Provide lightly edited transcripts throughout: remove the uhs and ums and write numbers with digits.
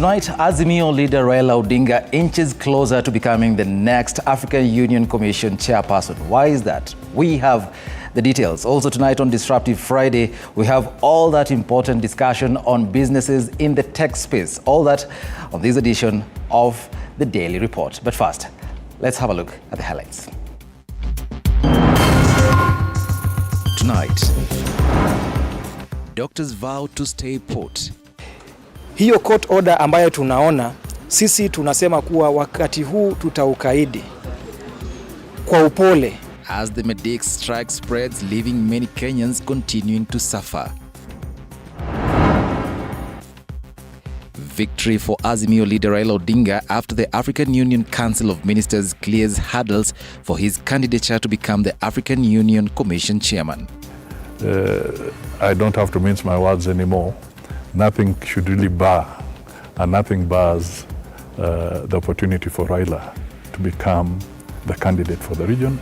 Tonight, Azimio leader Raila Odinga inches closer to becoming the next African Union Commission chairperson. Why is that? We have the details. Also tonight on Disruptive Friday, we have all that important discussion on businesses in the tech space. All that on this edition of the Daily Report. But first, let's have a look at the highlights. Tonight, doctors vow to stay put. Hiyo court order ambayo tunaona, sisi tunasema kuwa wakati huu tutaukaidi kwa upole. As the Medic strike spreads, leaving many Kenyans continuing to suffer. Victory for Azimio leader Raila Odinga after the African Union Council of Ministers clears hurdles for his candidature to become the African Union Commission chairman. I don't have to mince my words anymore. Nothing should really bar, and nothing bars the opportunity for Raila to become the candidate for the region.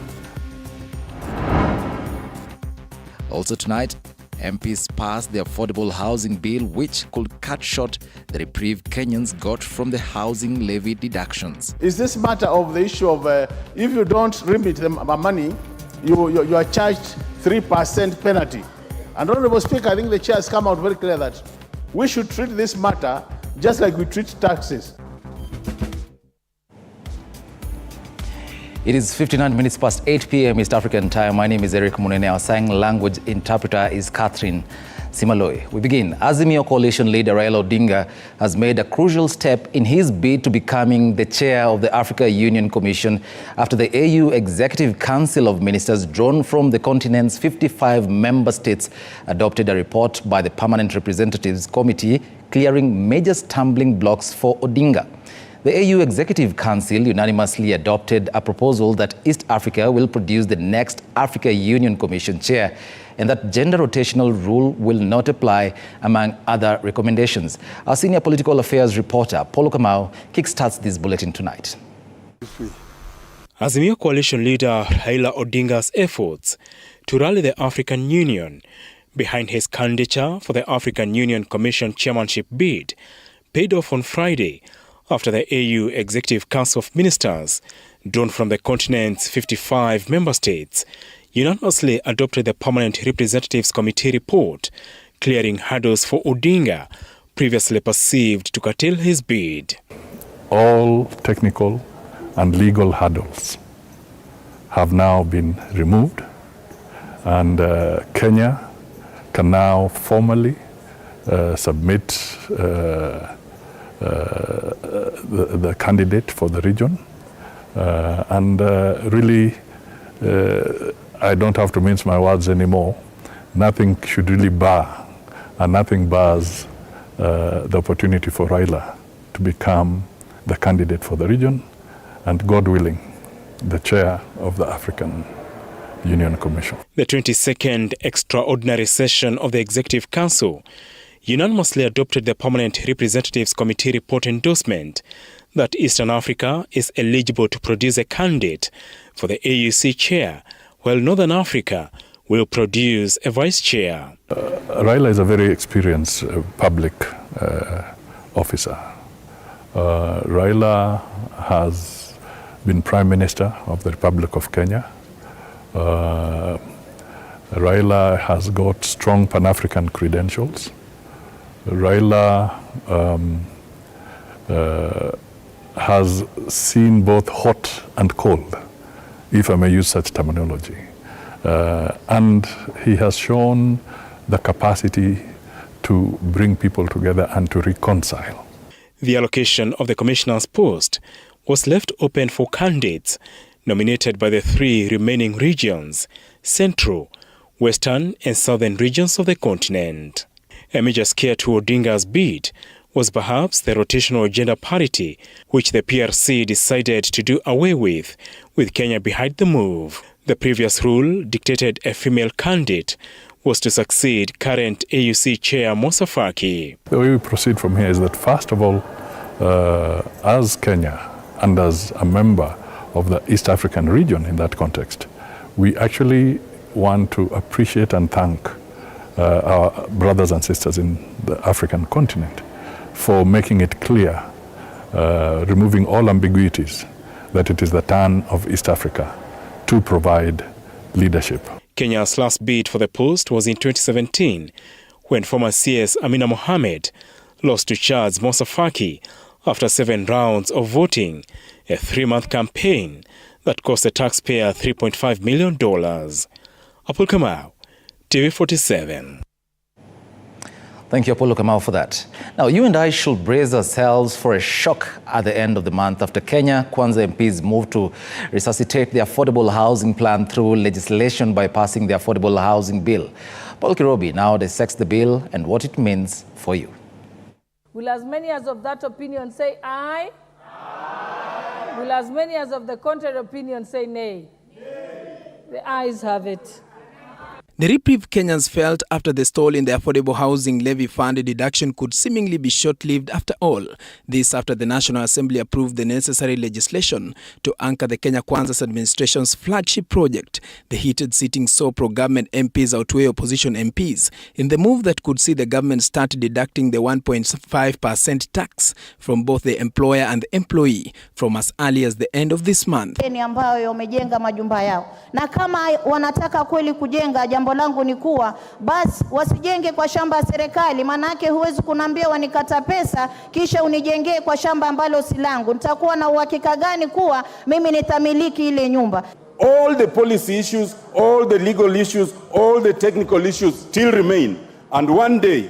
Also tonight, MPs passed the affordable housing bill, which could cut short the reprieve Kenyans got from the housing levy deductions. Is this matter of the issue of if you don't remit the money, you are charged 3% penalty. And Honorable Speaker, I think the chair has come out very clear that we should treat this matter just like we treat taxes. It is 59 minutes past 8 p.m. East African time. My name is Eric Munene. Our sign language interpreter is Catherine Simaloi. We begin. Azimio coalition leader Raila Odinga has made a crucial step in his bid to becoming the chair of the Africa Union Commission after the AU Executive Council of Ministers, drawn from the continent's 55 member states, adopted a report by the Permanent Representatives Committee clearing major stumbling blocks for Odinga. The AU Executive Council unanimously adopted a proposal that East Africa will produce the next Africa Union Commission chair, and that gender rotational rule will not apply, among other recommendations. Our senior political affairs reporter, Paulo Kamau, kickstarts this bulletin tonight. Azimio coalition leader Raila Odinga's efforts to rally the African Union behind his candidature for the African Union Commission chairmanship bid paid off on Friday after the AU Executive Council of Ministers, drawn from the continent's 55 member states, unanimously adopted the Permanent Representatives Committee report, clearing hurdles for Odinga, previously perceived to curtail his bid. All technical and legal hurdles have now been removed, and Kenya can now formally submit the candidate for the region, really I don't have to mince my words anymore. Nothing should really bar, and nothing bars the opportunity for Raila to become the candidate for the region, and God willing, the chair of the African Union Commission. The 22nd extraordinary session of the Executive Council unanimously adopted the Permanent Representatives Committee report endorsement that Eastern Africa is eligible to produce a candidate for the AUC chair, while Northern Africa will produce a vice chair. Raila is a very experienced public officer. Raila has been Prime Minister of the Republic of Kenya. Raila has got strong Pan-African credentials. Raila has seen both hot and cold, if I may use such terminology. And he has shown the capacity to bring people together and to reconcile. The allocation of the commissioner's post was left open for candidates nominated by the three remaining regions, Central, Western and Southern regions of the continent. A major scare to Odinga's bid was perhaps the rotational gender parity, which the PRC decided to do away with Kenya behind the move. The previous rule dictated a female candidate was to succeed current AUC chair Musa Faki. The way we proceed from here is that, first of all, as Kenya and as a member of the East African region in that context, we actually want to appreciate and thank our brothers and sisters in the African continent for making it clear, removing all ambiguities, that it is the turn of East Africa to provide leadership. Kenya's last bid for the post was in 2017, when former CS Amina Mohamed lost to Chad's Moussa Faki after 7 rounds of voting, a 3-month campaign that cost the taxpayer $3.5 million. Apol Kamau, TV47. Thank you, Apollo Kamau, for that. Now, you and I should brace ourselves for a shock at the end of the month after Kenya Kwanza MPs moved to resuscitate the affordable housing plan through legislation by passing the Affordable Housing Bill. Paul Kirobi now dissects the bill and what it means for you. Will as many as of that opinion say aye? Aye. Will as many as of the contrary opinion say nay? Nay. The ayes have it. The reprieve Kenyans felt after the stall in the Affordable Housing Levy Fund deduction could seemingly be short-lived after all. This after the National Assembly approved the necessary legislation to anchor the Kenya Kwanza's administration's flagship project. The heated sitting saw pro-government MPs outweigh opposition MPs in the move that could see the government start deducting the 1.5% tax from both the employer and the employee from as early as the end of this month. Ambayo wamejenga majumba yao. Na kama wanataka kweli kujenga, jambo langu ni kuwa basi wasijenge kwa shamba ya serikali, manake huwezi kunambia wanikata pesa kisha unijengee kwa shamba ambalo si langu. Nitakuwa na uhakika gani kuwa mimi nitamiliki ile nyumba? All the policy issues, all the legal issues, all the technical issues still remain, and one day,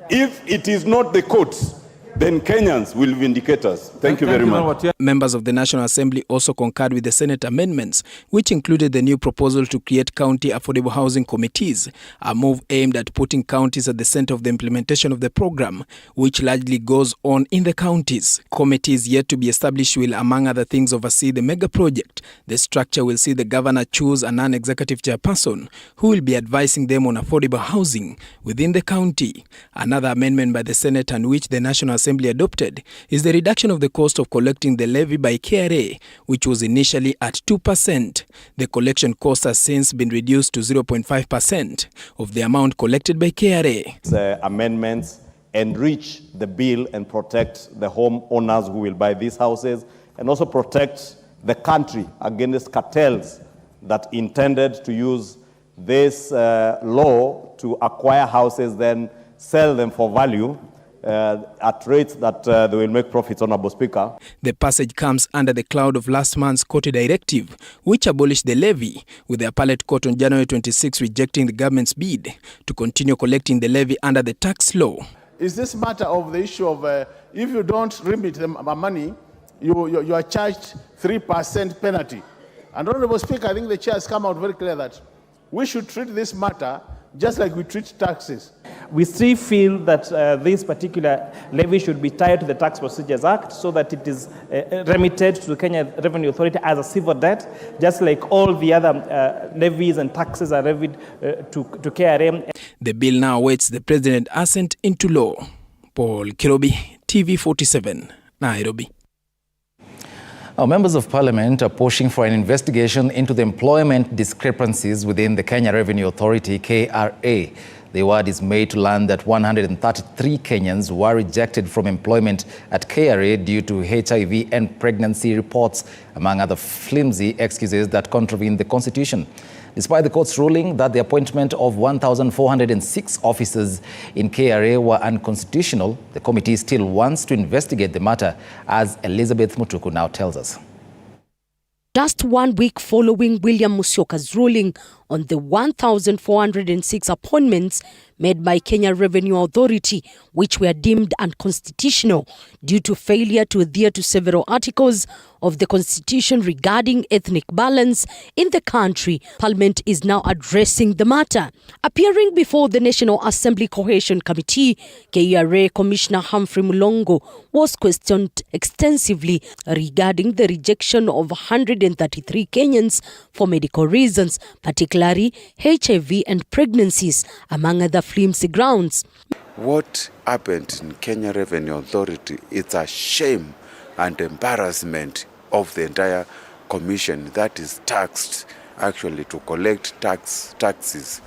if it is not the courts, then Kenyans will vindicate us. Thank you very much. Members of the National Assembly also concurred with the Senate amendments, which included the new proposal to create county affordable housing committees, a move aimed at putting counties at the center of the implementation of the program, which largely goes on in the counties. Committees yet to be established will, among other things, oversee the mega project. The structure will see the governor choose a non-executive chairperson who will be advising them on affordable housing within the county. Another amendment by the Senate, and which the National Assembly adopted, is the reduction of the cost of collecting the levy by KRA, which was initially at 2%. The collection cost has since been reduced to 0.5% of the amount collected by KRA. Amendments enrich the bill and protect the homeowners who will buy these houses, and also protect the country against cartels that intended to use this law to acquire houses, then sell them for value at rates that they will make profits, Honorable Speaker. The passage comes under the cloud of last month's court directive, which abolished the levy, with the appellate court on January 26 rejecting the government's bid to continue collecting the levy under the tax law. Is this matter of the issue of if you don't remit them money, you are charged 3% penalty. And Honorable Speaker, I think the chair has come out very clear that we should treat this matter just like we treat taxes. We still feel that this particular levy should be tied to the Tax Procedures Act so that it is remitted to the Kenya Revenue Authority as a civil debt, just like all the other levies and taxes are levied to KRA. The bill now awaits the President's assent into law. Paul Kirobi, TV47, Nairobi. Our members of parliament are pushing for an investigation into the employment discrepancies within the Kenya Revenue Authority, KRA. The award is made to learn that 133 Kenyans were rejected from employment at KRA due to HIV and pregnancy reports, among other flimsy excuses that contravene the Constitution. Despite the court's ruling that the appointment of 1,406 officers in KRA were unconstitutional, the committee still wants to investigate the matter, as Elizabeth Mutuku now tells us. Just 1 week following William Musyoka's ruling on the 1,406 appointments made by Kenya Revenue Authority, which were deemed unconstitutional due to failure to adhere to several articles of the Constitution regarding ethnic balance in the country, Parliament is now addressing the matter. Appearing before the National Assembly Cohesion Committee, KRA Commissioner Humphrey Mulongo was questioned extensively regarding the rejection of 133 Kenyans for medical reasons, particularly HIV and pregnancies, among other flimsy grounds. What happened in Kenya Revenue Authority, it's a shame and embarrassment of the entire commission that is taxed actually to collect taxes.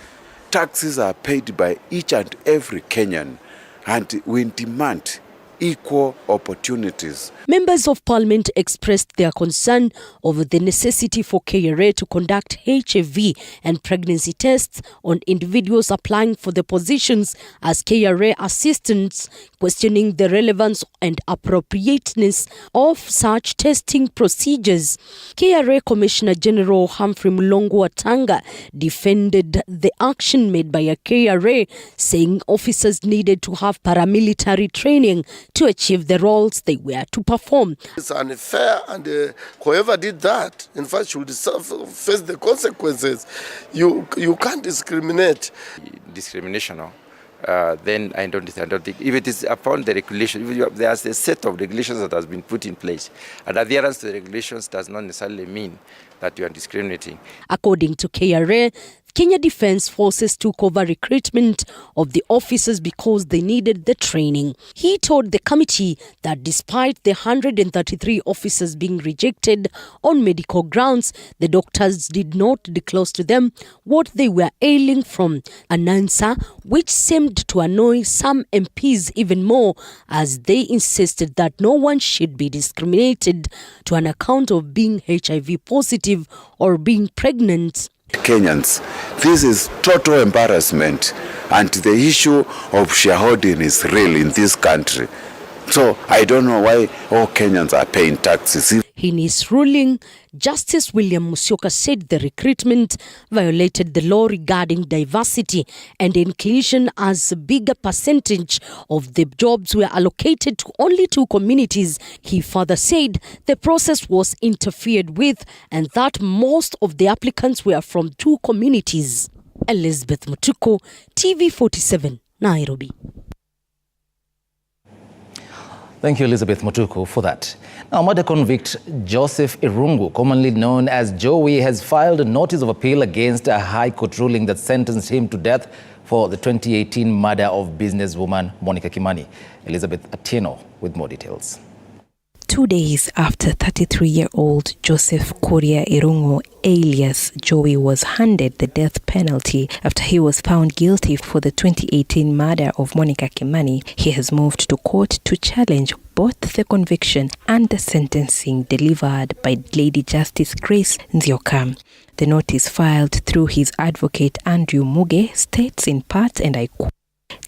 Taxes are paid by each and every Kenyan, and we demand equal opportunities. Members of Parliament expressed their concern over the necessity for KRA to conduct HIV and pregnancy tests on individuals applying for the positions as KRA assistants, questioning the relevance and appropriateness of such testing procedures. KRA Commissioner General Humphrey Mulongo-Atanga defended the action made by a KRA, saying officers needed to have paramilitary training to achieve the roles they were to perform. It's unfair, and whoever did that, in fact, should face the consequences. You can't discriminate. Discrimination, then I don't think, if it is upon the regulation, there's a set of regulations that has been put in place, and adherence to the regulations does not necessarily mean that you are discriminating. According to KRA, Kenya Defence Forces took over recruitment of the officers because they needed the training. He told the committee that despite the 133 officers being rejected on medical grounds, the doctors did not disclose to them what they were ailing from, an answer which seemed to annoy some MPs even more, as they insisted that no one should be discriminated to an account of being HIV positive or being pregnant. Kenyans, this is total embarrassment, and the issue of shareholding is real in this country. So I don't know why all Kenyans are paying taxes. In his ruling, Justice William Musyoka said the recruitment violated the law regarding diversity and inclusion, as a bigger percentage of the jobs were allocated to only 2 communities. He further said the process was interfered with and that most of the applicants were from 2 communities. Elizabeth Mutuku, TV47, Nairobi. Thank you, Elizabeth Mutuku, for that. Now, murder convict Joseph Irungu, commonly known as Joey, has filed a notice of appeal against a High Court ruling that sentenced him to death for the 2018 murder of businesswoman Monica Kimani. Elizabeth Atieno with more details. 2 days after 33-year-old Joseph Kuria Irungu, alias Joey, was handed the death penalty after he was found guilty for the 2018 murder of Monica Kimani, he has moved to court to challenge both the conviction and the sentencing delivered by Lady Justice Grace Nzioka. The notice filed through his advocate Andrew Muge states in part, and I quote,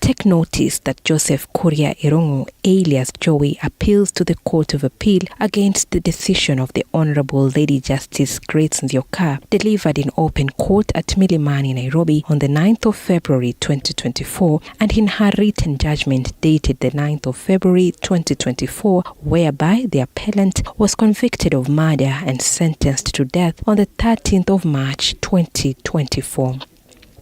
"Take notice that Joseph Kuria Irungu, alias Joey, appeals to the Court of Appeal against the decision of the Honorable Lady Justice Grace Nzioka, delivered in open court at Milimani, Nairobi, on the 9th of February 2024, and in her written judgment dated the 9th of February 2024, whereby the appellant was convicted of murder and sentenced to death on the 13th of March 2024.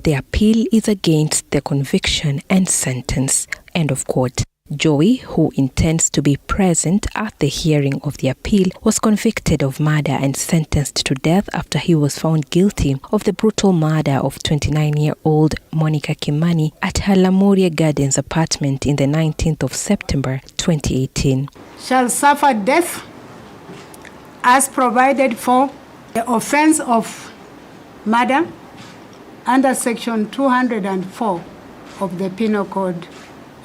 The appeal is against the conviction and sentence." End of quote. Joey, who intends to be present at the hearing of the appeal, was convicted of murder and sentenced to death after he was found guilty of the brutal murder of 29-year-old Monica Kimani at her Lamuria Gardens apartment in the 19th of September 2018. "Shall suffer death as provided for the offense of murder under Section 204 of the Penal Code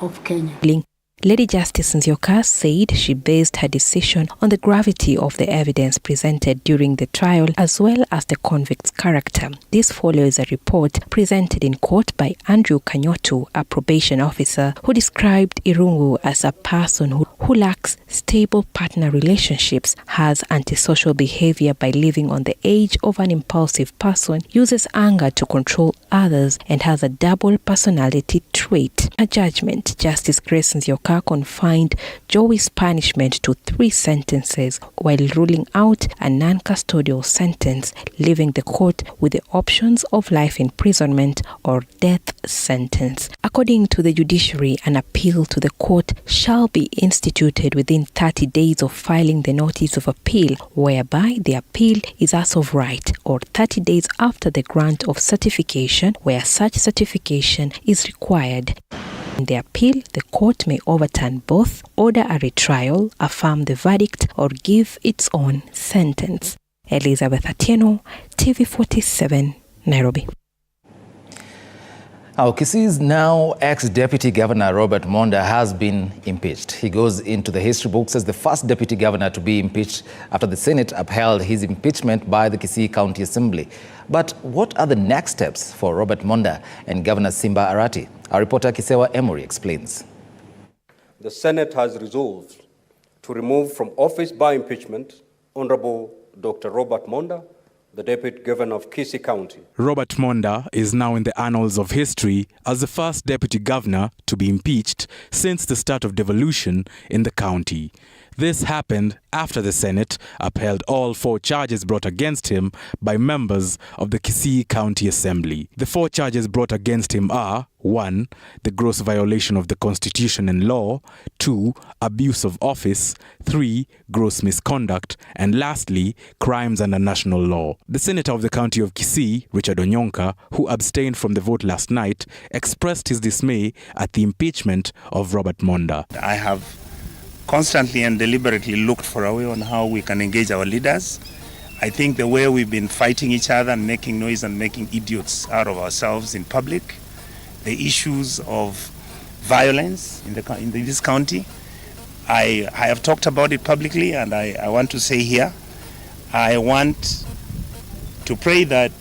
of Kenya." Lady Justice Nzioka said she based her decision on the gravity of the evidence presented during the trial as well as the convict's character. This follows a report presented in court by Andrew Kanyotu, a probation officer, who described Irungu as a person who lacks stable partner relationships, has antisocial behavior by living on the edge of an impulsive person, uses anger to control others, and has a double personality trait. A judgment, Justice Grace Nzioka confined Joey's punishment to 3 sentences while ruling out a non-custodial sentence, leaving the court with the options of life imprisonment or death sentence. According to the judiciary, an appeal to the court shall be instituted within 30 days of filing the notice of appeal, whereby the appeal is as of right, or 30 days after the grant of certification, where such certification is required. In the appeal, the court may overturn both, order a retrial, affirm the verdict, or give its own sentence. Elizabeth Atieno, TV47, Nairobi. Our Kisi's now ex-deputy governor Robert Monda has been impeached. He goes into the history books as the first deputy governor to be impeached after the Senate upheld his impeachment by the Kisii County Assembly. But what are the next steps for Robert Monda and Governor Simba Arati? Our reporter Kisewa Emory explains. The Senate has resolved to remove from office by impeachment Honorable Dr. Robert Monda, the Deputy Governor of Kisii County. Robert Monda is now in the annals of history as the first Deputy Governor to be impeached since the start of devolution in the county. This happened after the Senate upheld all 4 charges brought against him by members of the Kisii County Assembly. The 4 charges brought against him are 1. The gross violation of the Constitution and law, 2. Abuse of office, 3. Gross misconduct, and lastly, crimes under national law. The Senator of the County of Kisii, Richard Onyonka, who abstained from the vote last night, expressed his dismay at the impeachment of Robert Monda. I have constantly and deliberately looked for a way on how we can engage our leaders. I think the way we've been fighting each other and making noise and making idiots out of ourselves in public, the issues of violence in this county, I have talked about it publicly, and I want to say here, I want to pray that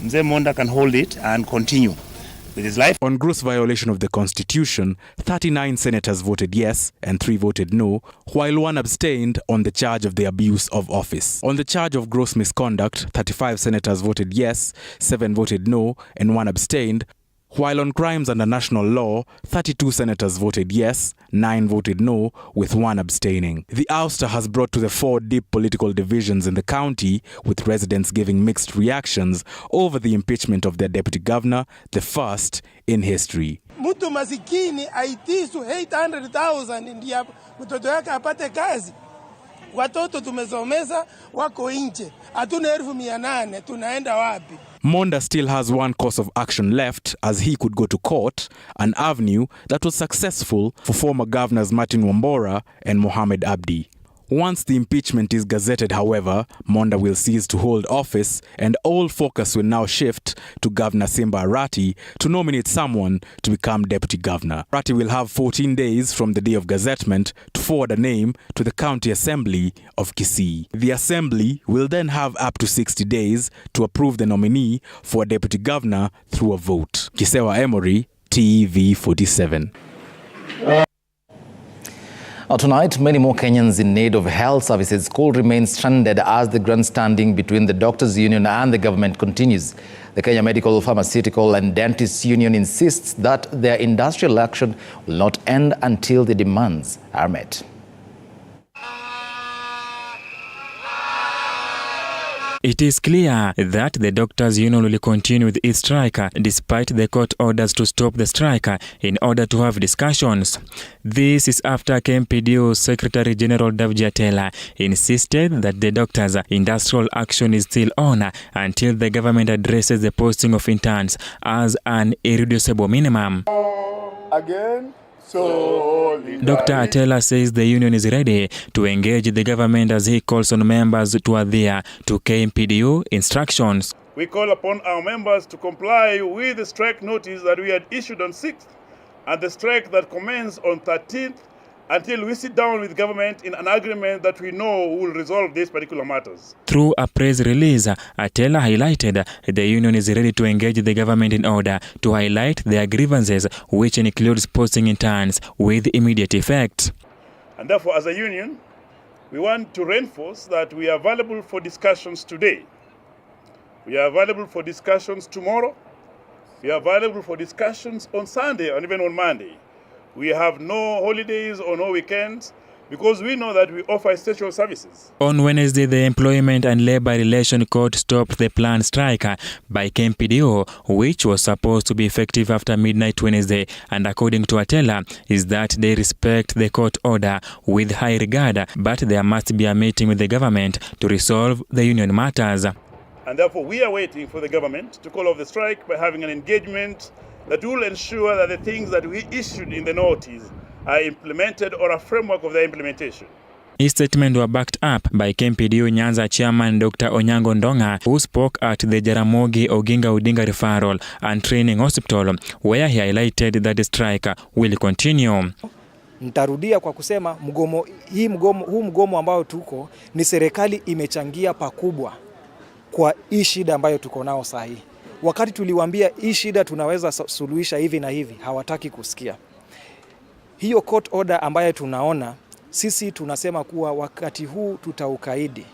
Mzee Monda can hold it and continue with his life. On gross violation of the Constitution, 39 senators voted yes and 3 voted no, while 1 abstained on the charge of the abuse of office. On the charge of gross misconduct, 35 senators voted yes, 7 voted no, and 1 abstained, while on crimes under national law, 32 senators voted yes, 9 voted no, with 1 abstaining. The ouster has brought to the fore deep political divisions in the county, with residents giving mixed reactions over the impeachment of their deputy governor, the first in history. Mtu masikini aitisu 800,000 ndiye mtoto yake apate kazi. Watoto tumesomeza wako nje. Hatuna 800,000, tunaenda wapi? Monda still has 1 course of action left, as he could go to court, an avenue that was successful for former governors Martin Wambora and Mohamed Abdi. Once the impeachment is gazetted, however, Monda will cease to hold office, and all focus will now shift to Governor Simba Arati to nominate someone to become deputy governor. Arati will have 14 days from the day of gazettement to forward a name to the County Assembly of Kisii. The Assembly will then have up to 60 days to approve the nominee for a deputy governor through a vote. Kisewa Emory, TV47. Tonight, many more Kenyans in need of health services could remain stranded as the grandstanding between the Doctors' Union and the government continues. The Kenya Medical, Pharmaceutical and Dentists' Union insists that their industrial action will not end until the demands are met. It is clear that the Doctors' Union will continue with its strike despite the court orders to stop the strike in order to have discussions. This is after KMPDO Secretary General Davji Atela insisted that the doctors' industrial action is still on until the government addresses the posting of interns as an irreducible minimum. Again. Dr. Atela says the union is ready to engage the government as he calls on members to adhere to KMPDO instructions. We call upon our members to comply with the strike notice that we had issued on 6th and the strike that commenced on 13th until we sit down with government in an agreement that we know will resolve these particular matters. Through a press release, Atela highlighted the union is ready to engage the government in order to highlight their grievances, which includes posting interns with immediate effect. And therefore, as a union, we want to reinforce that we are available for discussions today. We are available for discussions tomorrow. We are available for discussions on Sunday and even on Monday. We have no holidays or no weekends because we know that we offer essential services. On Wednesday, the Employment and Labor Relations Court stopped the planned strike by KMPDO, which was supposed to be effective after midnight Wednesday, and according to Atela, is that they respect the court order with high regard, but there must be a meeting with the government to resolve the union matters. And therefore, we are waiting for the government to call off the strike by having an engagement that will ensure that the things that we issued in the notice are implemented or a framework of their implementation. His statements were backed up by KMPDU Nyanza chairman Dr. Onyango Ndonga, who spoke at the Jaramogi Oginga Odinga Referral and Training Hospital, where he highlighted that the strike will continue. Nitarudia kwa kusema huu mgomo ambao tuko ni serikali imechangia pakubwa kwa hii shida ambayo tuko nao sahi. Wakati tuliwaambia hii shida tunaweza suluhisha hivi na hivi, hawataki kusikia. Hiyo court order ambayo tunaona, sisi tunasema kuwa wakati huu tutaukaidi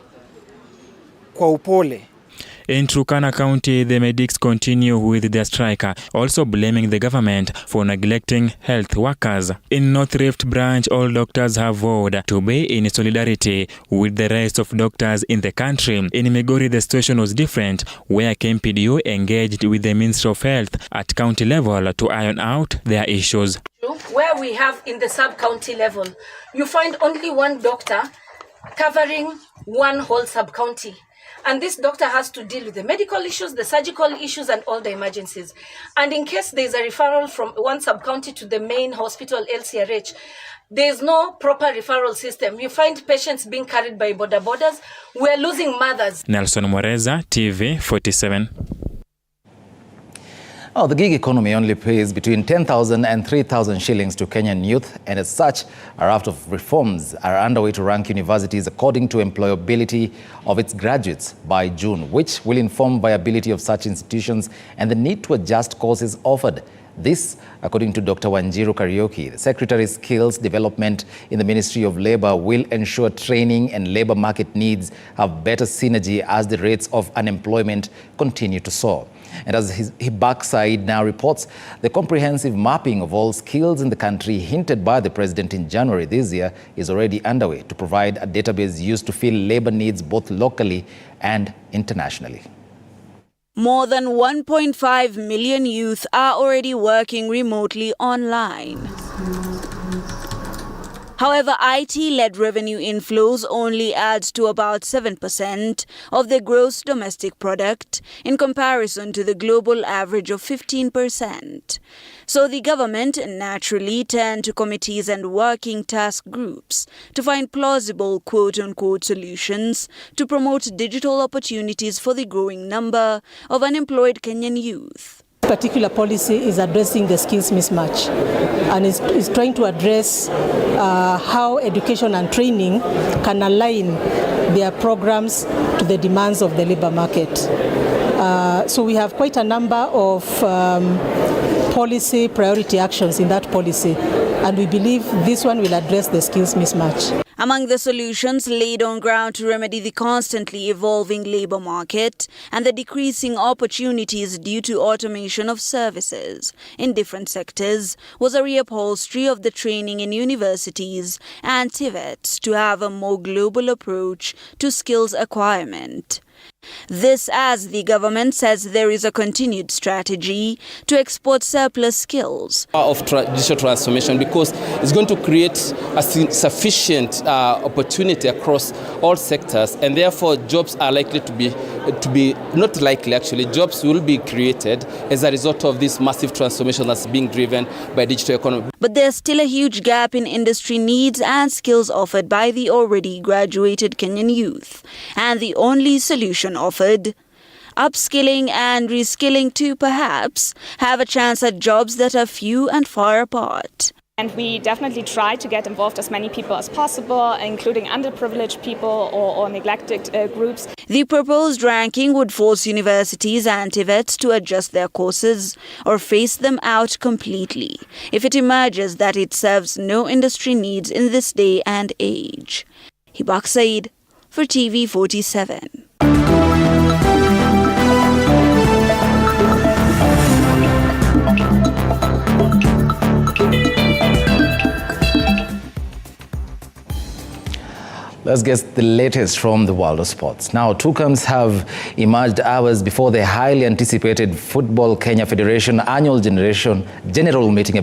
kwa upole. In Turkana County, the medics continue with their strike, also blaming the government for neglecting health workers. In North Rift branch, all doctors have vowed to be in solidarity with the rest of doctors in the country. In Migori, the situation was different, where KMPDU engaged with the Ministry of Health at county level to iron out their issues. Where we have in the sub-county level, you find only one doctor covering one whole sub-county. And this doctor has to deal with the medical issues, the surgical issues, and all the emergencies. And in case there's a referral from one sub-county to the main hospital, LCRH, there's no proper referral system. You find patients being carried by border borders. We're losing mothers. Nelson Moreza, TV47. Oh, the gig economy only pays between 10,000 and 3,000 shillings to Kenyan youth, and as such, a raft of reforms are underway to rank universities according to employability of its graduates by June, which will inform viability of such institutions and the need to adjust courses offered. This, according to Dr. Wanjiru Karaoke, the Secretary's Skills Development in the Ministry of Labour will ensure training and labour market needs have better synergy as the rates of unemployment continue to soar. And as his backside now reports, the comprehensive mapping of all skills in the country hinted by the president in January this year is already underway to provide a database used to fill labour needs both locally and internationally. More than 1.5 million youth are already working remotely online. However, IT-led revenue inflows only adds to about 7% of the gross domestic product in comparison to the global average of 15%. So the government naturally turned to committees and working task groups to find plausible quote-unquote solutions to promote digital opportunities for the growing number of unemployed Kenyan youth. This particular policy is addressing the skills mismatch and is trying to address how education and training can align their programs to the demands of the labor market. So we have quite a number of policy priority actions in that policy, and we believe this one will address the skills mismatch. Among the solutions laid on ground to remedy the constantly evolving labor market and the decreasing opportunities due to automation of services in different sectors was a reupholstery of the training in universities and TVETs to have a more global approach to skills acquirement. This as the government says there is a continued strategy to export surplus skills. Of digital transformation, because it's going to create a sufficient opportunity across all sectors, and therefore jobs are likely to be not likely actually, jobs will be created as a result of this massive transformation that's being driven by digital economy. But there's still a huge gap in industry needs and skills offered by the already graduated Kenyan youth. And the only solution offered, upskilling and reskilling to perhaps have a chance at jobs that are few and far apart. And we definitely try to get involved as many people as possible, including underprivileged people or neglected groups. The proposed ranking would force universities and TVETs to adjust their courses or phase them out completely if it emerges that it serves no industry needs in this day and age. Hibak Said for TV47. Let's get the latest from the world of sports. Now, two camps have emerged hours before the highly anticipated Football Kenya Federation annual general meeting,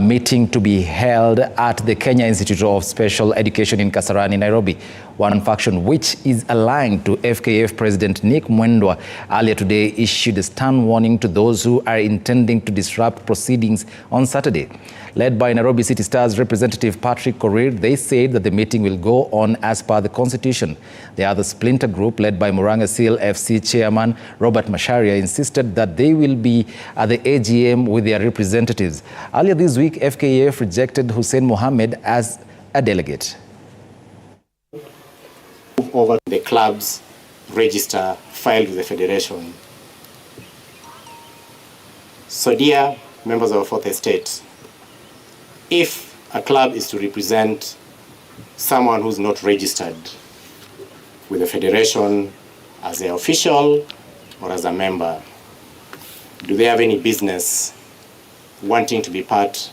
meeting to be held at the Kenya Institute of Special Education in Kasarani, Nairobi. One faction, which is aligned to FKF President Nick Mwendwa, earlier today issued a stern warning to those who are intending to disrupt proceedings on Saturday. Led by Nairobi City Stars representative Patrick Korir, they said that the meeting will go on as per the constitution. The other splinter group, led by Murang'a Seal FC chairman Robert Macharia, insisted that they will be at the AGM with their representatives. Earlier this week, FKF rejected Hussein Mohammed as a delegate. Over the club's register filed with the federation. So, dear members of the Fourth Estate, if a club is to represent someone who's not registered with the federation as an official or as a member, do they have any business wanting to be part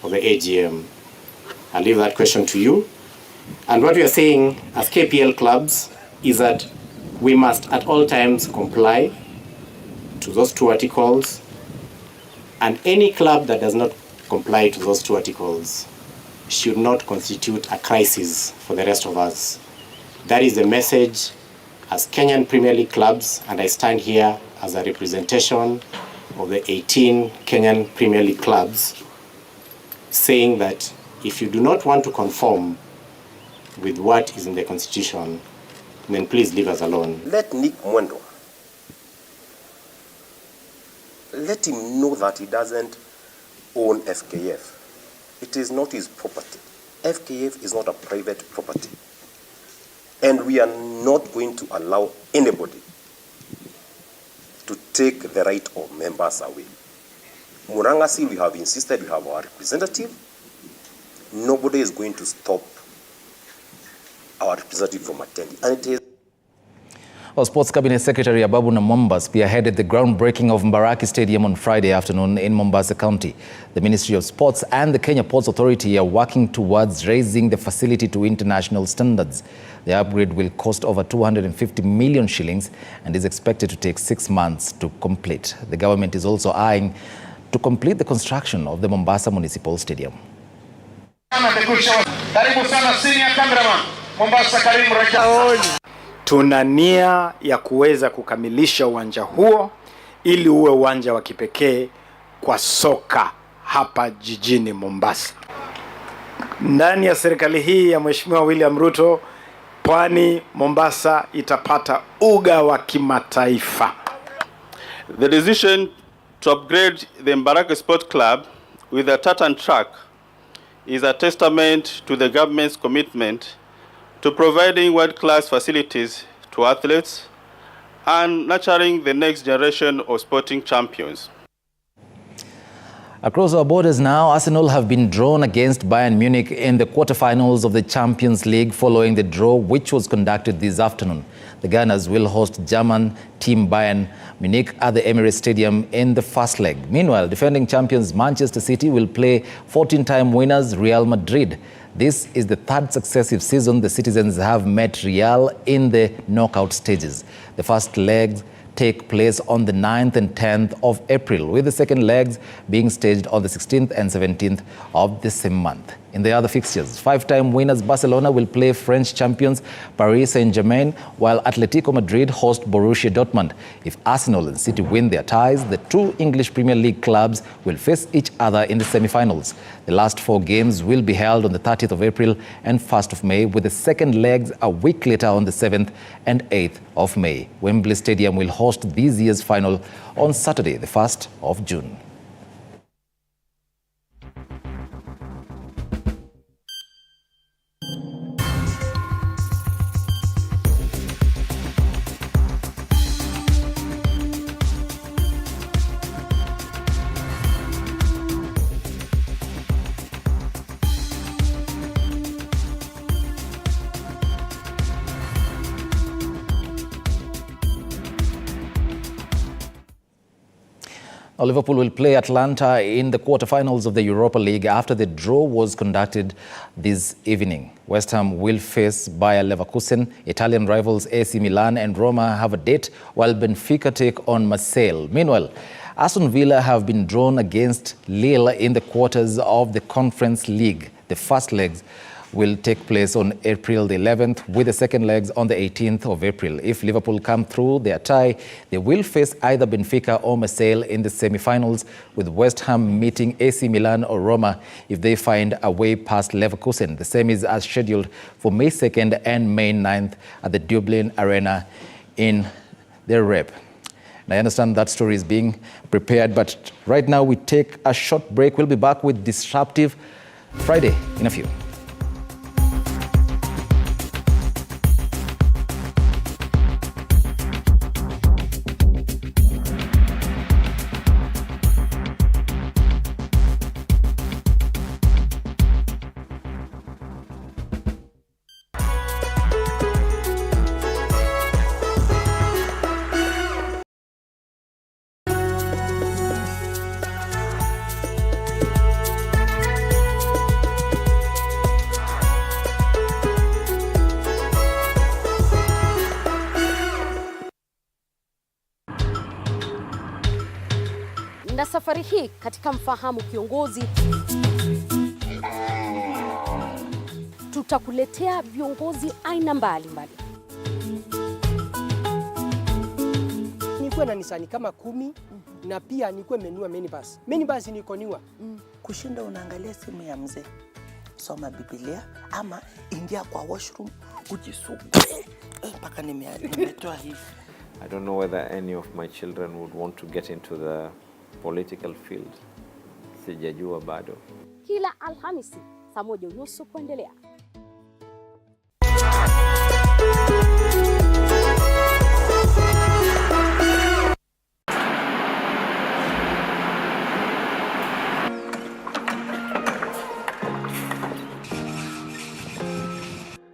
of the AGM? I'll leave that question to you. And what we are saying as KPL clubs is that we must at all times comply to those two articles, and any club that does not comply to those two articles should not constitute a crisis for the rest of us. That is the message as Kenyan Premier League clubs, and I stand here as a representation of the 18 Kenyan Premier League clubs, saying that if you do not want to conform with what is in the constitution, then please leave us alone. Let Nick Mwendwa, let him know that he doesn't own FKF. It is not his property. FKF is not a private property. And we are not going to allow anybody to take the right of members away. Murang'a Seal, we have insisted we have our representative. Nobody is going to stop our representative from attending. And it is Well, Sports Cabinet Secretary Ababu Namwamba spearheaded the groundbreaking of Mbaraki Stadium on Friday afternoon in Mombasa County. The Ministry of Sports and the Kenya Ports Authority are working towards raising the facility to international standards. The upgrade will cost over 250 million shillings and is expected to take 6 months to complete. The government is also eyeing to complete the construction of the Mombasa Municipal Stadium. Tuna nia ya kuweza kukamilisha uwanja huo ili uwe uwanja wa kipekee kwa soka hapa jijini Mombasa. Ndani ya serikali hii ya Mheshimiwa William Ruto, pwani Mombasa itapata uga wa kimataifa. The decision to upgrade the Mbaraki Sport Club with a tartan track is a testament to the government's commitment to providing world-class facilities to athletes and nurturing the next generation of sporting champions. Across our borders now, Arsenal have been drawn against Bayern Munich in the quarterfinals of the Champions League following the draw which was conducted this afternoon. The Gunners will host German team Bayern Munich at the Emirates Stadium in the first leg. Meanwhile, defending champions Manchester City will play 14-time winners Real Madrid. This is the third successive season the citizens have met Real in the knockout stages. The first legs take place on the 9th and 10th of April, with the second legs being staged on the 16th and 17th of the same month. In the other fixtures, 5-time winners Barcelona will play French champions Paris Saint-Germain, while Atletico Madrid host Borussia Dortmund. If Arsenal and City win their ties, the two English Premier League clubs will face each other in the semi-finals. The last 4 games will be held on the 30th of April and 1st of May, with the second legs a week later on the 7th and 8th of May. Wembley Stadium will host this year's final on Saturday, the 1st of June. Now, Liverpool will play Atlanta in the quarterfinals of the Europa League after the draw was conducted this evening. West Ham will face Bayer Leverkusen. Italian rivals AC Milan and Roma have a date, while Benfica take on Marseille. Meanwhile, Aston Villa have been drawn against Lille in the quarters of the Conference League. The first legs will take place on April the 11th, with the second legs on the 18th of April. If Liverpool come through their tie, they will face either Benfica or Marseille in the semi-finals, with West Ham meeting AC Milan or Roma if they find a way past Leverkusen. The semis are scheduled for May 2nd and May 9th at the Dublin Arena in the Rep. And I understand that story is being prepared, but right now we take a short break. We'll be back with Disruptive Friday in a few. Na safari hii katika Mfahamu Kiongozi tutakuletea viongozi aina mbalimbali. Nikuwe na Nisani kama 10 na pia nikuwe menua minibus. Minibus nikoniwa. Kushinda unaangalia simu ya mzee. Soma Biblia ama ingia kwa washroom ujisugue. Mpaka nimetoa hivi. I don't know whether any of my children would want to get into the political field. Sijajua bado. Kila Alhamisi saa 1:30 kuendelea.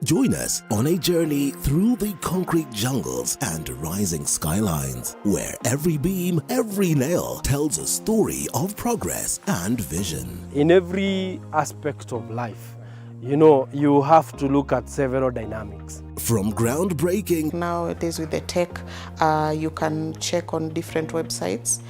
Join us on a journey through the concrete jungles and rising skylines, where every beam, every nail tells a story of progress and vision. In every aspect of life, you have to look at several dynamics. From groundbreaking. Nowadays with the tech, you can check on different websites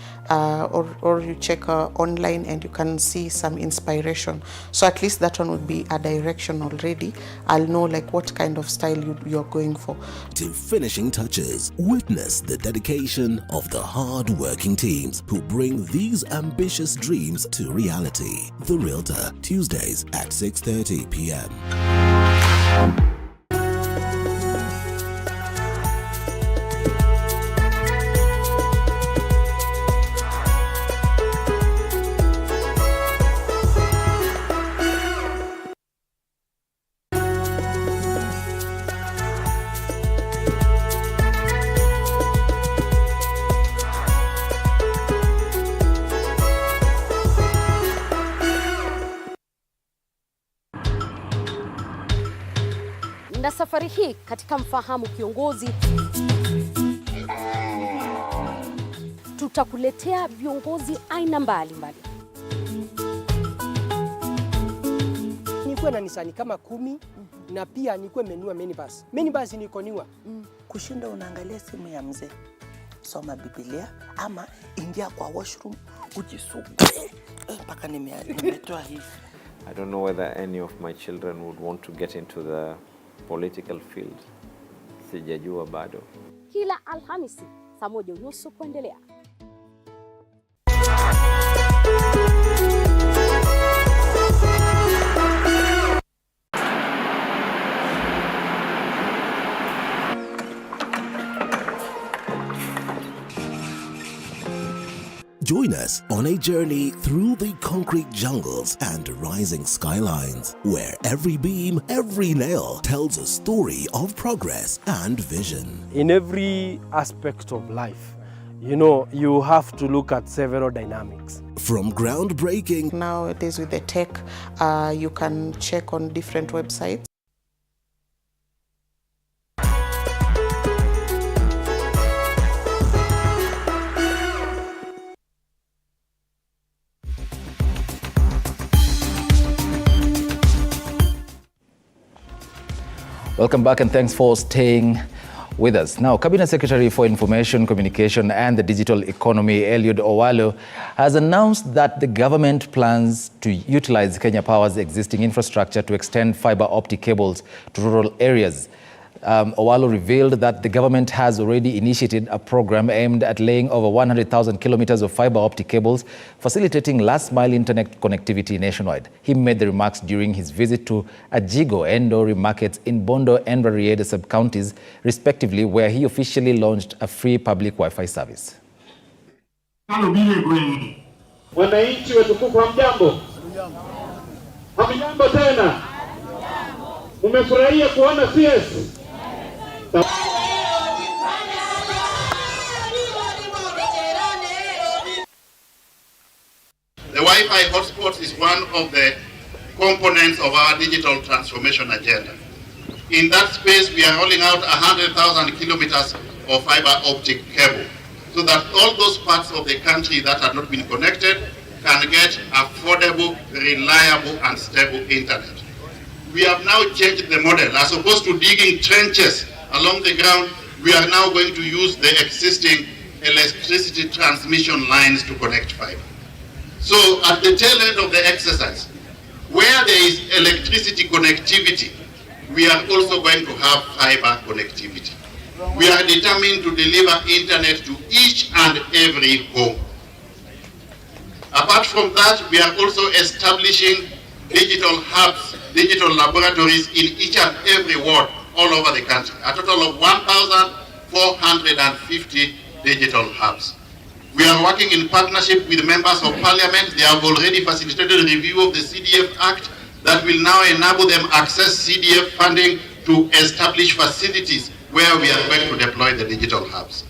or you check online and you can see some inspiration. So at least that one would be a direction already. I'll know like what kind of style you're going for. To finishing touches, witness the dedication of the hard-working teams who bring these ambitious dreams to reality. The Realtor, Tuesdays at 6:30 p.m. Na safari hii katika Mfahamu Kiongozi tutakuletea viongozi aina mbalimbali. Nikuwe na Nisani kama 10 na pia nikuwe menua minibus. Minibus nikoniwa. Kushinda unaangalia simu ya mzee. Soma Biblia ama ingia kwa washroom ujisugue. Mpaka nimetoa hivi. I don't know whether any of my children would want to get into the political field. Sijajua bado. Kila Alhamisi saa 1:30 kuendelea. Join us on a journey through the concrete jungles and rising skylines, where every beam, every nail tells a story of progress and vision. In every aspect of life, you have to look at several dynamics. From groundbreaking. Nowadays with the tech, you can check on different websites. Welcome back and thanks for staying with us. Now, Cabinet Secretary for Information, Communication and the Digital Economy, Eliud Owalo, has announced that the government plans to utilize Kenya Power's existing infrastructure to extend fiber optic cables to rural areas. Owalo revealed that the government has already initiated a program aimed at laying over 100,000 kilometers of fiber optic cables, facilitating last-mile internet connectivity nationwide. He made the remarks during his visit to Ajigo and Ori markets in Bondo and Rarieda sub-counties, respectively, where he officially launched a free public Wi-Fi service. Wananchi wetukufu, hamjambo? Hamjambo tena? Mmefurahia kuona CS? The Wi-Fi hotspot is one of the components of our digital transformation agenda. In that space, we are rolling out 100,000 kilometers of fiber optic cable so that all those parts of the country that have not been connected can get affordable, reliable, and stable internet. We have now changed the model. As opposed to digging trenches along the ground, we are now going to use the existing electricity transmission lines to connect fiber. So at the tail end of the exercise, where there is electricity connectivity, we are also going to have fiber connectivity. We are determined to deliver internet to each and every home. Apart from that, we are also establishing digital hubs, digital laboratories in each and every ward all over the country, a total of 1,450 digital hubs. We are working in partnership with members of parliament. They have already facilitated a review of the CDF Act that will now enable them access CDF funding to establish facilities where we are going to deploy the digital hubs.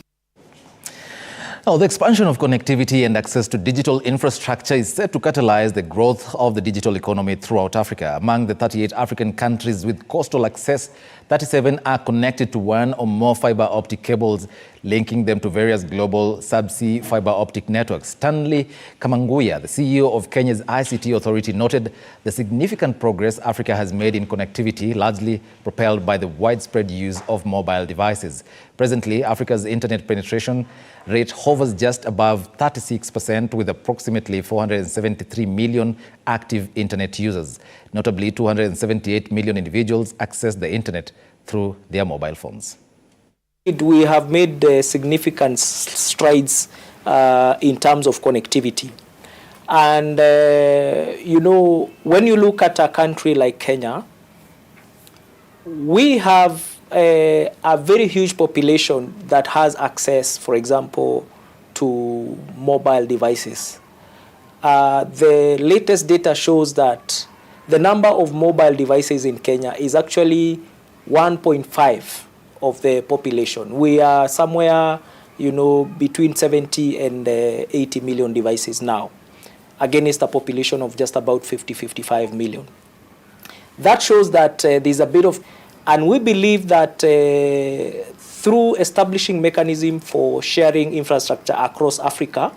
Now, the expansion of connectivity and access to digital infrastructure is set to catalyze the growth of the digital economy throughout Africa. Among the 38 African countries with coastal access, 37 are connected to one or more fiber optic cables, linking them to various global subsea fiber optic networks. Stanley Kamanguya, the CEO of Kenya's ICT Authority, noted the significant progress Africa has made in connectivity, largely propelled by the widespread use of mobile devices. Presently, Africa's internet penetration rate hovers just above 36%, with approximately 473 million active internet users. Notably, 278 million individuals access the internet through their mobile phones. We have made significant strides in terms of connectivity. And, you know, when you look at a country like Kenya, we have a very huge population that has access, for example, to mobile devices. The latest data shows that the number of mobile devices in Kenya is actually 1.5 of the population. We are somewhere, you know, between 70 and 80 million devices now, against a population of just about 55 million. That shows that there's a bit of, and we believe that through establishing mechanism for sharing infrastructure across Africa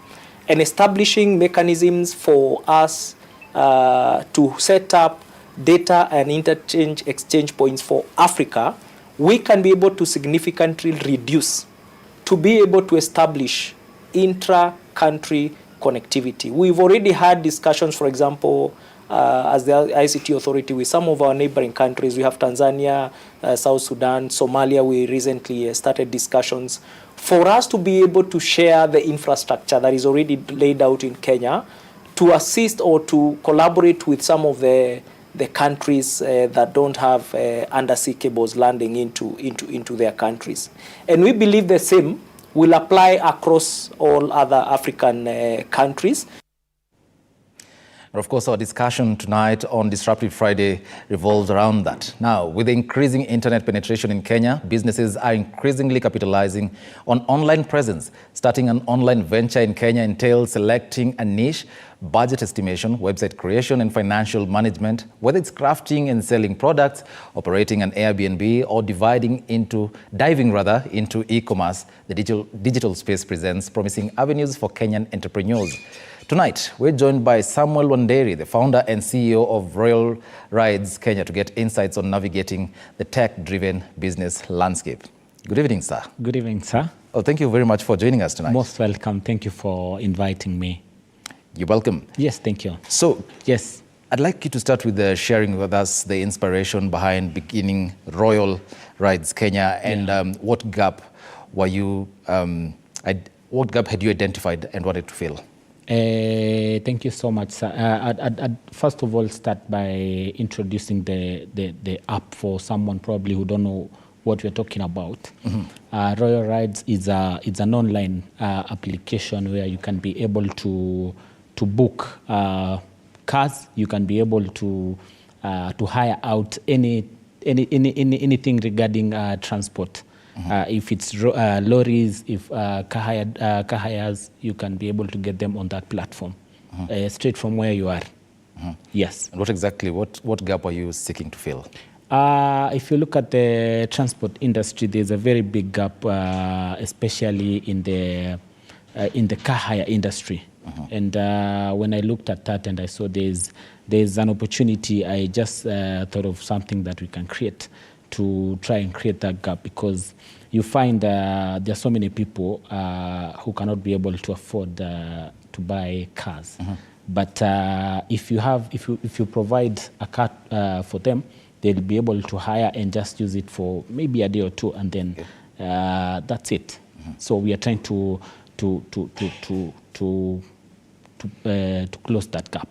and establishing mechanisms for us to set up data and exchange points for Africa, we can be able to significantly reduce, to be able to establish intra-country connectivity. We've already had discussions, for example, as the ICT Authority with some of our neighboring countries. We have Tanzania, South Sudan, Somalia. We recently started discussions for us to be able to share the infrastructure that is already laid out in Kenya, to assist or to collaborate with some of the countries that don't have undersea cables landing into their countries. And we believe the same will apply across all other African countries. And of course, our discussion tonight on Disruptive Friday revolves around that. Now, with the increasing internet penetration in Kenya, businesses are increasingly capitalizing on online presence. Starting an online venture in Kenya entails selecting a niche, budget estimation, website creation, and financial management. Whether it's crafting and selling products, operating an Airbnb, or diving into e-commerce, the digital space presents promising avenues for Kenyan entrepreneurs. Tonight, we're joined by Samuel Wanderi, the founder and CEO of Royal Rides Kenya, to get insights on navigating the tech-driven business landscape. Good evening, sir. Good evening, sir. Oh, thank you very much for joining us tonight. Most welcome. Thank you for inviting me. You're welcome. Yes, thank you. So, yes, I'd like you to start with sharing with us the inspiration behind beginning Royal Rides Kenya, and what gap were you, what gap had you identified and wanted to fill? Thank you so much, sir. I'd first of all start by introducing the app for someone probably who don't know what we're talking about. Royal Rides is an online application where you can be able to book cars. You can be able to hire out anything regarding transport. If it's lorries, if car hires, you can be able to get them on that platform, straight from where you are. Yes. And what exactly, what gap are you seeking to fill? If you look at the transport industry, there's a very big gap, especially in the car hire industry. And when I looked at that and I saw there's an opportunity, I just thought of something that we can create to try and create that gap, because you find there are so many people who cannot be able to afford to buy cars. But if you provide a car for them, they'll be able to hire and just use it for maybe a day or two, and then that's it. So we are trying to close that gap.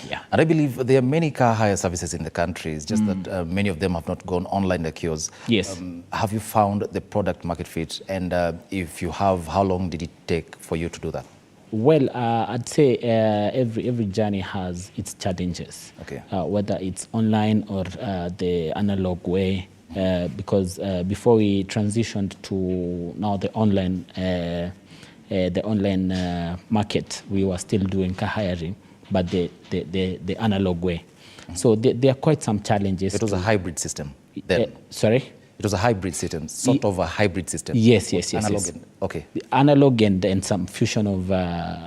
Yeah. And I believe there are many car hire services in the country. It's just that many of them have not gone online like yours. Yes. Have you found the product market fit? And if you have, how long did it take for you to do that? Well, I'd say every journey has its challenges. Okay. Whether it's online or the analog way. Because before we transitioned to now the online market, we were still doing car hiring, but the analog way. So there are quite some challenges. It was a hybrid system then? Sorry? It was a hybrid system, sort of a hybrid system. Yes. Analog and, okay. The analog and some fusion of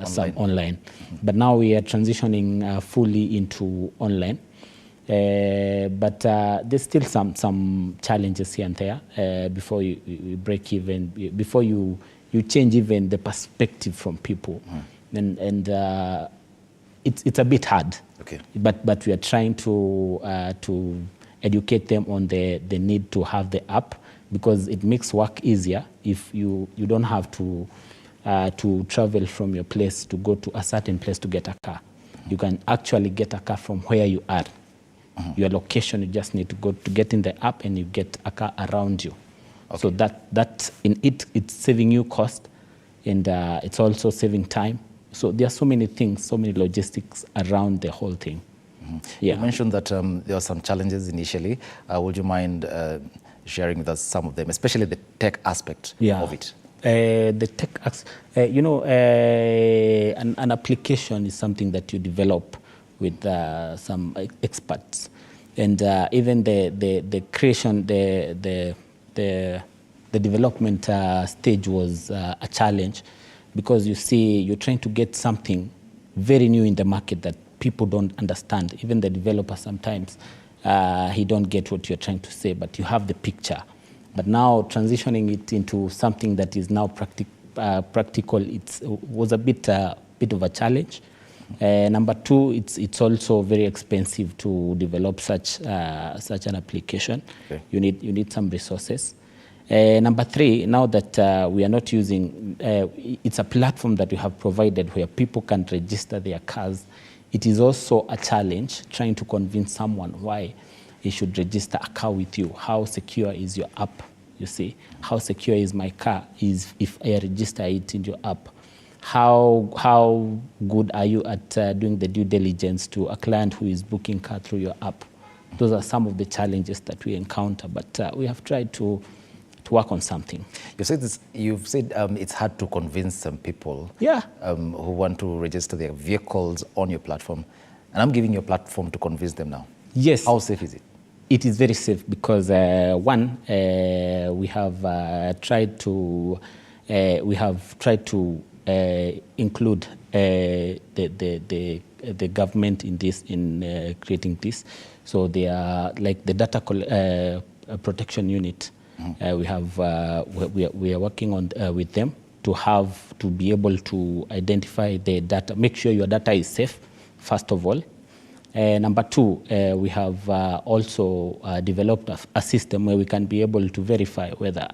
some online. But now we are transitioning fully into online. But there's still some challenges here and there before you break even, before you change even the perspective from people. And it's a bit hard. Okay. But we are trying to educate them on the need to have the app, because it makes work easier if you don't have to travel from your place to go to a certain place to get a car. You can actually get a car from where you are. Your location, you just need to go to get in the app and you get a car around you. Okay. So that in it's saving you cost, and it's also saving time. So there are so many things, so many logistics around the whole thing. Yeah. You mentioned that there were some challenges initially. Would you mind sharing with us some of them, especially the tech aspect of it? The tech aspect, an application is something that you develop with some experts, and even the creation, the development stage was a challenge, because you see, you're trying to get something very new in the market that people don't understand. Even the developer sometimes, he don't get what you're trying to say, but you have the picture. But now transitioning it into something that is now practical, was a bit of a challenge. Number two, it's also very expensive to develop such an application. Okay. You need some resources. Number three, now that we are not using, it's a platform that we have provided where people can register their cars. It is also a challenge trying to convince someone why he should register a car with you. How secure is your app? You see, how secure is my car is if I register it in your app? How good are you at doing the due diligence to a client who is booking car through your app? Those are some of the challenges that we encounter, but we have tried to work on something. You've said it's hard to convince some people who want to register their vehicles on your platform, and I'm giving you a platform to convince them now. Yes. How safe is it? It is very safe because we have tried to include the government in this, in creating this. So they are like the data protection unit. We are working on with them to be able to identify the data, make sure your data is safe, first of all. Number two, we have also developed a system where we can be able to verify whether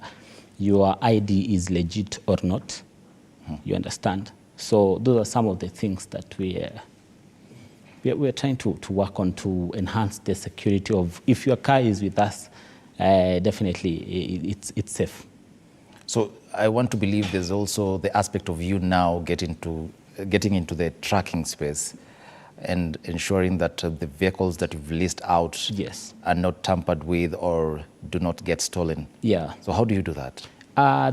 your ID is legit or not. You understand? So those are some of the things that we're trying to work on to enhance the security of, if your car is with us, definitely it's safe. So I want to believe there's also the aspect of you now getting into the tracking space and ensuring that the vehicles that you've leased out are not tampered with or do not get stolen. Yeah. So how do you do that?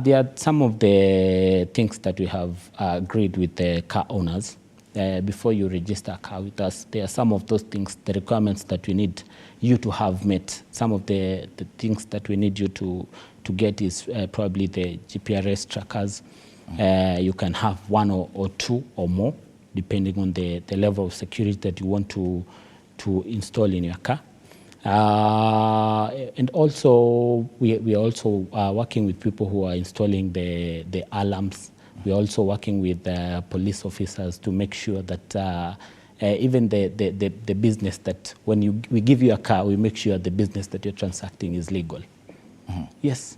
There are some of the things that we have agreed with the car owners. Before you register a car with us, there are some of those things, the requirements that we need you to have met. Some of the things that we need you to get is probably the GPRS trackers. You can have one or two or more, depending on the level of security that you want to install in your car. And also, we are also working with people who are installing the alarms. We're also working with police officers to make sure that even the business that, when we give you a car, we make sure the business that you're transacting is legal. Yes.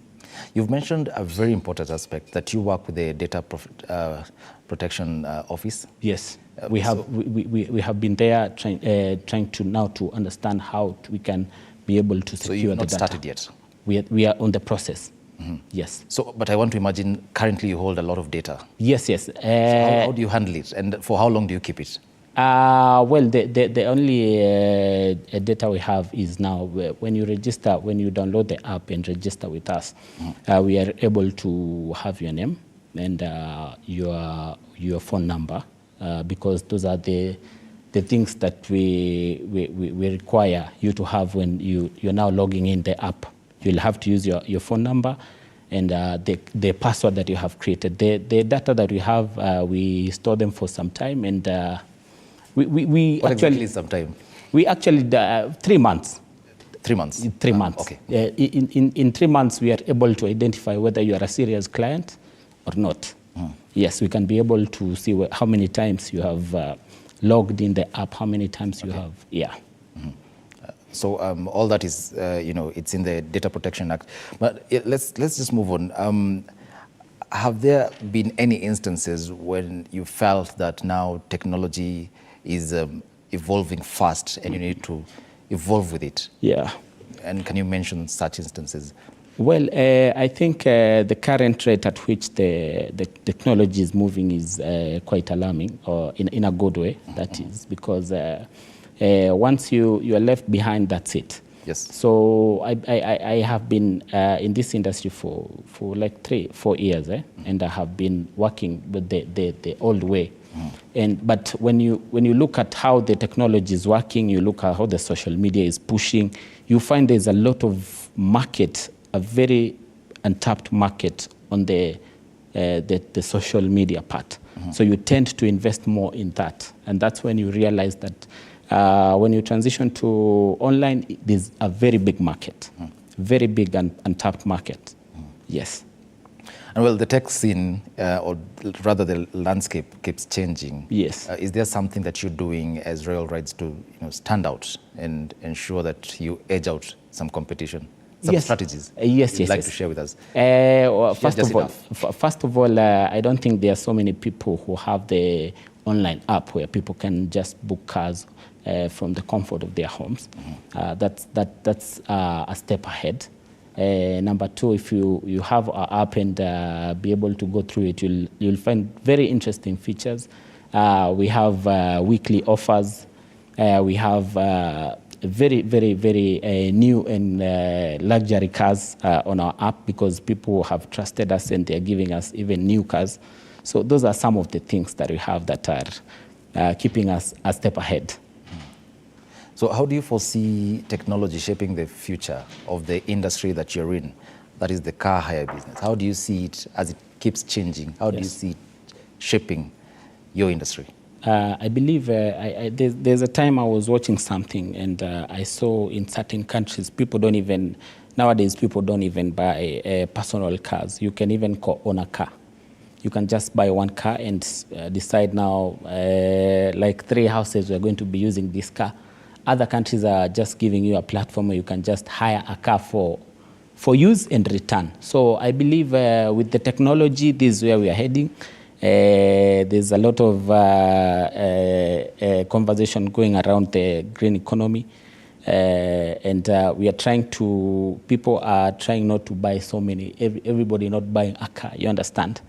You've mentioned a very important aspect, that you work with the data protection office. Yes. We have been there trying to understand how we can be able to secure the data. So you've not started yet? We are on the process. Yes. So, but I want to imagine currently you hold a lot of data. Yes. So how do you handle it, and for how long do you keep it? Well, the only data we have is now when you register, when you download the app and register with us, we are able to have your name and your phone number, because those are the things that we require you to have when you're now logging in the app. You'll have to use your phone number and the password that you have created. The data that we have, we store them for some time, and we what actually exactly is some time? We actually 3 months. 3 months. 3 months. Okay. In 3 months, we are able to identify whether you are a serious client or not. Yes, we can be able to see how many times you have logged in the app, how many times you have. Yeah. So all that is, it's in the Data Protection Act. But let's just move on. Have there been any instances when you felt that now technology is evolving fast and you need to evolve with it? Yeah. And can you mention such instances? Well, I think the current rate at which the technology is moving is quite alarming, or in a good way, that is, because once you are left behind, that's it. Yes. So I have been in this industry for like 3-4 years, and I have been working with the old way. But when you look at how the technology is working, you look at how the social media is pushing, you find there's a lot of market, a very untapped market on the social media part. So you tend to invest more in that, and that's when you realize that when you transition to online, there's a very big market, very big and untapped market. Yes. And well, the tech scene, or rather the landscape, keeps changing. Yes. Is there something that you're doing as Royal Rides to stand out and ensure that you edge out some competition? Some strategies you'd like to share with us? First of all, I don't think there are so many people who have the online app where people can just book cars from the comfort of their homes. That's a step ahead. Number two, if you have an app and be able to go through it, you'll find very interesting features. We have weekly offers. We have very, very, very new and luxury cars on our app, because people have trusted us and they're giving us even new cars. So those are some of the things that we have that are keeping us a step ahead. So how do you foresee technology shaping the future of the industry that you're in, that is the car hire business? How do you see it as it keeps changing? How do you see it shaping your industry? I believe there's a time I was watching something and I saw in certain countries nowadays people don't even buy personal cars. You can even own a car. You can just buy one car and decide now, like 3 houses we're going to be using this car. Other countries are just giving you a platform where you can just hire a car for use and return. So I believe with the technology, this is where we are heading. There's a lot of conversation going around the green economy. And we are people are trying not to buy so many, everybody not buying a car, you understand?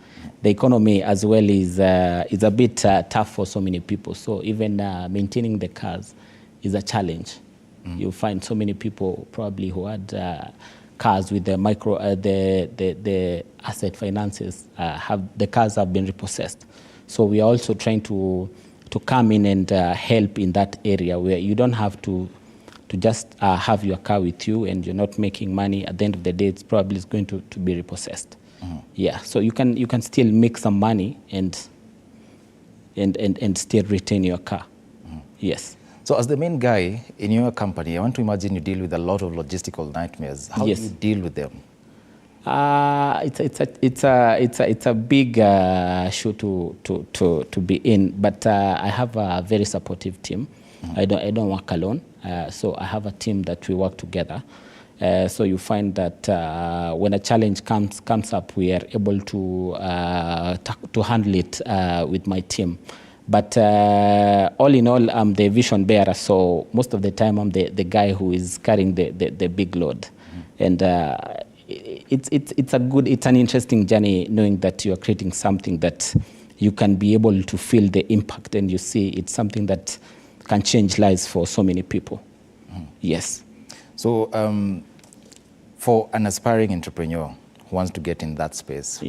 The economy as well is a bit tough for so many people. So even maintaining the cars is a challenge. You find so many people probably who had cars with the the asset finances, the cars have been repossessed. So we are also trying to come in and help in that area where you don't have to just have your car with you and you're not making money. At the end of the day, it's probably going to be repossessed. Yeah, so you can still make some money and still retain your car. Yes. So as the main guy in your company, I want to imagine you deal with a lot of logistical nightmares. How do you deal with them? It's a big shoe to be in, but I have a very supportive team. I don't work alone, so I have a team that we work together. So you find that when a challenge comes up, we are able to handle it with my team. But all in all, I'm the vision bearer, so most of the time I'm the guy who is carrying the big load. And it's an interesting journey knowing that you're creating something that you can be able to feel the impact, and you see it's something that can change lives for so many people. Yes. So for an aspiring entrepreneur who wants to get in that space,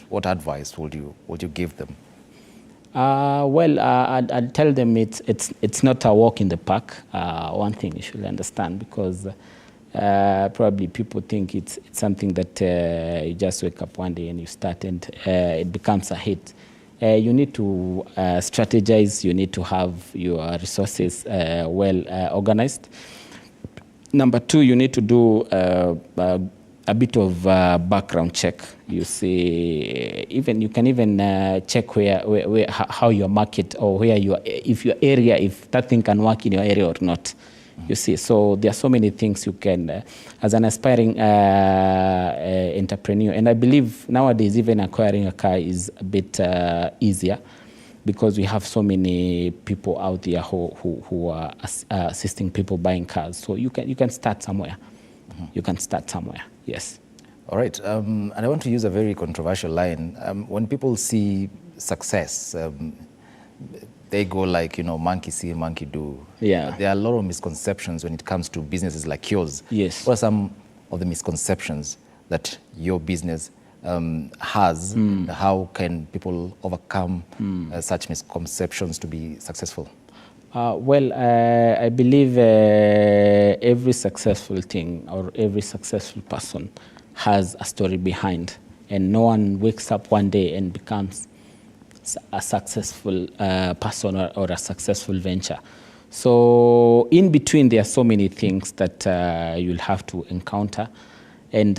what advice would you give them? Well, I'd tell them it's not a walk in the park. One thing you should understand, because probably people think it's something that you just wake up one day and you start and it becomes a hit. You need to strategize. You need to have your resources well organized. Number 2, you need to do a bit of background check. You see, you can even check how your market, or if your area, if that thing can work in your area or not. You see, so there are so many things you can, as an aspiring entrepreneur, and I believe nowadays even acquiring a car is a bit easier, because we have so many people out there who are assisting people buying cars. So you can start somewhere. You can start somewhere. Yes. All right. And I want to use a very controversial line. When people see success, they go like, monkey see, monkey do. Yeah. There are a lot of misconceptions when it comes to businesses like yours. Yes. What are some of the misconceptions that your business has? How can people overcome such misconceptions to be successful? Well, I believe every successful thing or every successful person has a story behind, and no one wakes up one day and becomes a successful person or a successful venture. So in between, there are so many things that you'll have to encounter. And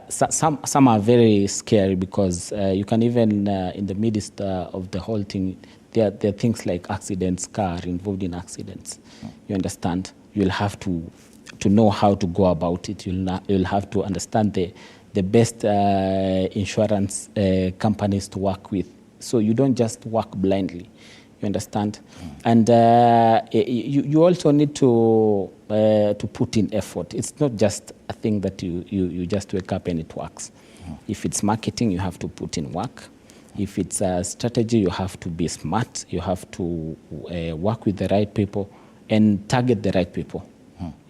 some are very scary, because you can even, in the midst of the whole thing, there are things like accidents, car involved in accidents. You understand? You'll have to know how to go about it. You'll have to understand the best insurance companies to work with. So you don't just work blindly. You understand? And you also need to put in effort. It's not just a thing that you just wake up and it works. If it's marketing, you have to put in work. If it's a strategy, you have to be smart. You have to work with the right people and target the right people.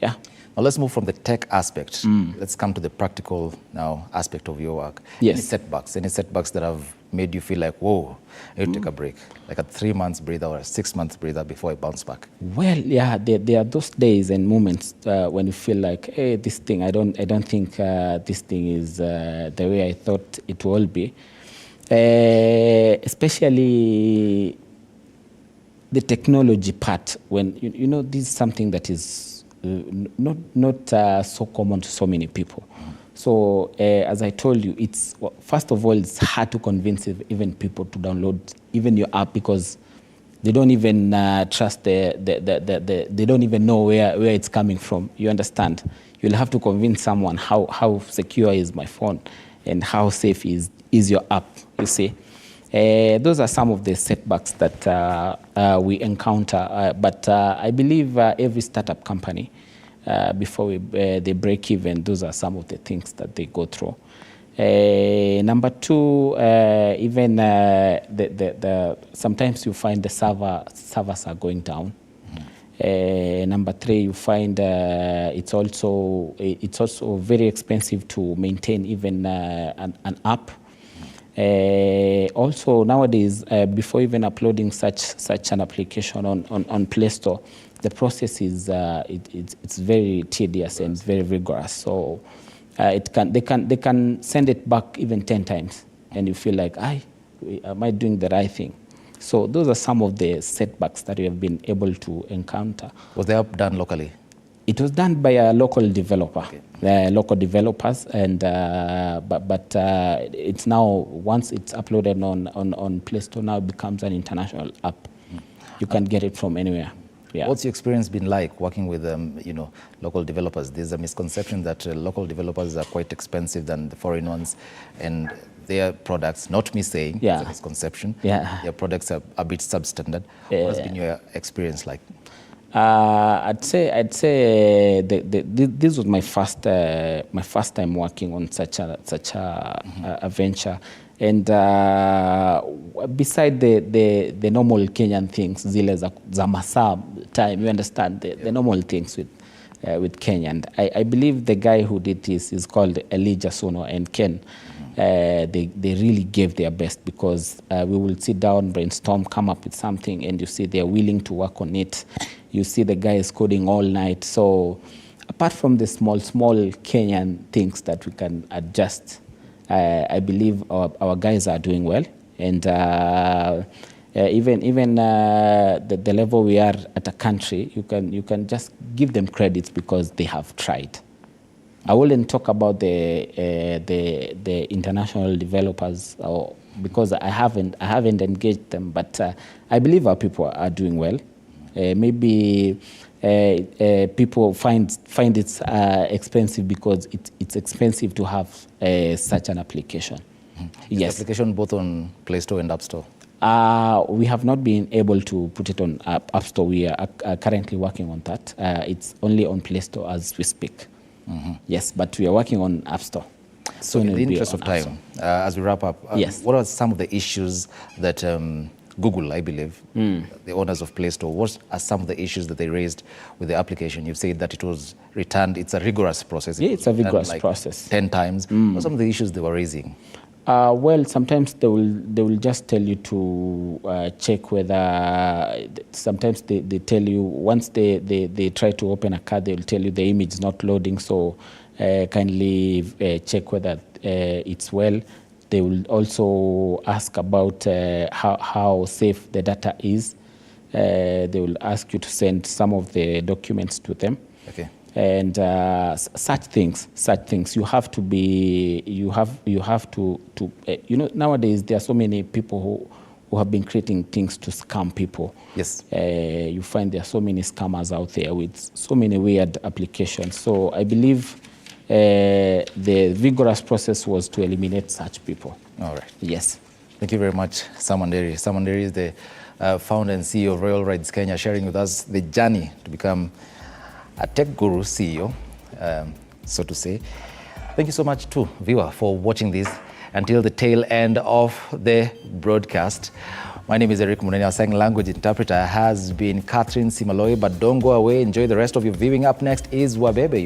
Yeah. Now let's move from the tech aspect. Let's come to the practical now aspect of your work. Yes. Any setbacks that have made you feel like, whoa, I need to take a break, like a 3 months breather or a 6 month breather before I bounce back? Well, yeah, there are those days and moments when you feel like, hey, this thing, I don't think this thing is the way I thought it will be. Especially the technology part. When you know, this is something that is not so common to so many people. So as I told you, it's first of all, it's hard to convince even people to download even your app, because they don't even trust they don't even know where it's coming from. You understand? You'll have to convince someone how secure is my phone and how safe is your app, you see. Those are some of the setbacks that we encounter. But I believe every startup company, before they break even, those are some of the things that they go through. Number two, even sometimes you find the servers are going down. Number three, you find it's also very expensive to maintain even an app. Also nowadays, before even uploading such an application on Play Store, the process is it's very tedious and very rigorous. So they can send it back even 10 times, and you feel like, am I doing the right thing? So those are some of the setbacks that we have been able to encounter. Was the app done locally? It was done by a local developer, local developers, and but it's now, once it's uploaded on Play Store, now it becomes an international app. You can get it from anywhere. Yeah. What's your experience been like working with local developers? There's a misconception that local developers are quite expensive than the foreign ones, and their products, not me saying, it's a misconception, their products are a bit substandard. What has been your experience like? I'd say this was my first time working on such a venture, and beside the normal Kenyan things, zile za masaa time, you understand the normal things with Kenya. And I believe the guy who did this is called Elijah Sono and Ken. They really gave their best, because we will sit down, brainstorm, come up with something, and you see they're willing to work on it. You see the guy is coding all night. So apart from the small Kenyan things that we can adjust, I believe our guys are doing well. And even the level we are at a country, you can just give them credits because they have tried. I wouldn't talk about the international developers, because I haven't engaged them, but I believe our people are doing well. Maybe people find it expensive because it's expensive to have such an application. Is the application both on Play Store and App Store? We have not been able to put it on App Store. We are currently working on that. It's only on Play Store as we speak. Yes, but we are working on App Store. So in the interest of time, as we wrap up, what are some of the issues that Google, I believe, the owners of Play Store, what are some of the issues that they raised with the application? You've said that it was returned. It's a rigorous process. Yeah, it's a rigorous process. 10 times. What are some of the issues they were raising? Well, sometimes they will just tell you to check whether. Sometimes they tell you, once they try to open a card, they will tell you the image is not loading. So kindly check whether it's well. They will also ask about how safe the data is. They will ask you to send some of the documents to them. Okay. And such things. You have to be. You have to. Nowadays there are so many people who have been creating things to scam people. Yes. You find there are so many scammers out there with so many weird applications. So I believe the vigorous process was to eliminate such people. All right. Yes. Thank you very much, Samanderi. Samanderi is the founder and CEO of Royal Rides Kenya, sharing with us the journey to become a tech guru CEO, so to say. Thank you so much too, viewer, for watching this until the tail end of the broadcast. My name is Eric Munene. Our sign language interpreter has been Catherine Simaloi, but don't go away. Enjoy the rest of your viewing. Up next is Wabebe,